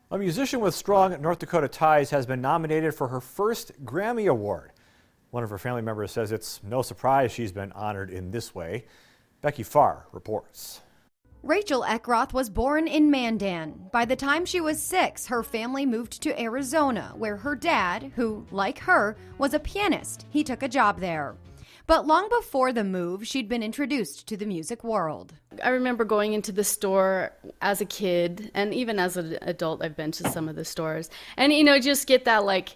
A musician with strong North Dakota ties has been nominated for her first Grammy Award. One of her family members says it's no surprise she's been honored in this way. Becky Farr reports. Rachel Eckroth was born in Mandan. By the time she was 6, her family moved to Arizona, where her dad, who, like her, was a pianist, he took a job there. But long before the move, she'd been introduced to the music world. I remember going into the store as a kid, and even as an adult, I've been to some of the stores. And, just get that,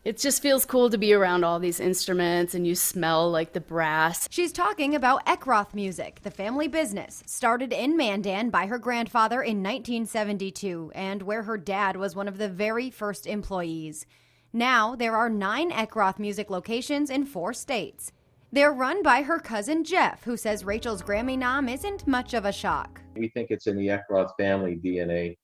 it just feels cool to be around all these instruments, and you smell, the brass. She's talking about Eckroth Music, the family business, started in Mandan by her grandfather in 1972, and where her dad was one of the very first employees. Now, there are 9 Eckroth Music locations in 4 states. They're run by her cousin Jeff, who says Rachel's Grammy nom isn't much of a shock. We think it's in the Eckroth family DNA.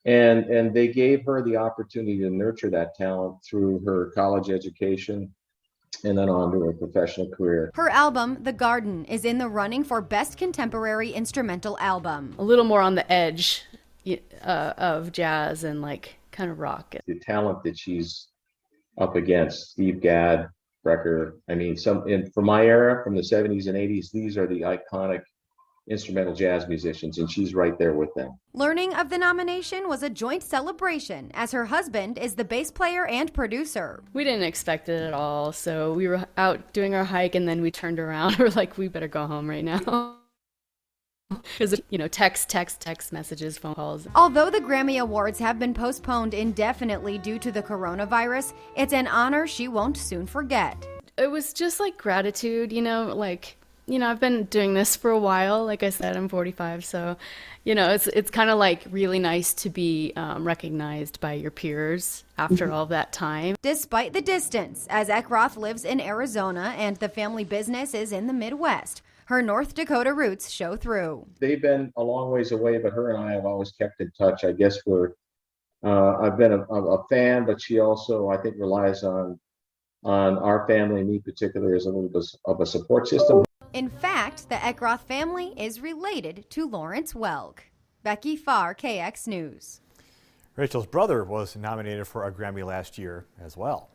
And they gave her the opportunity to nurture that talent through her college education and then on to her professional career. Her album, The Garden, is in the running for Best Contemporary Instrumental Album. A little more on the edge of jazz and kind of rock. The talent that she's up against, Steve Gadd, Brecker, from my era, from the 70s and 80s, these are the iconic instrumental jazz musicians, and she's right there with them. Learning of the nomination was a joint celebration, as her husband is the bass player and producer. We didn't expect it at all, so we were out doing our hike, and then we turned around. We're like, we better go home right now. Because, text messages, phone calls. Although the Grammy Awards have been postponed indefinitely due to the coronavirus, it's an honor she won't soon forget. It was just gratitude, I've been doing this for a while. Like I said, I'm 45, so, it's kind of really nice to be recognized by your peers after all that time. Despite the distance, as Eckroth lives in Arizona and the family business is in the Midwest, her North Dakota roots show through. They've been a long ways away, but her and I have always kept in touch. I guess I've been a fan, but she also, I think, relies on our family, me particularly, as a little bit of a support system. In fact, the Eckroth family is related to Lawrence Welk. Becky Farr, KX News. Rachel's brother was nominated for a Grammy last year as well.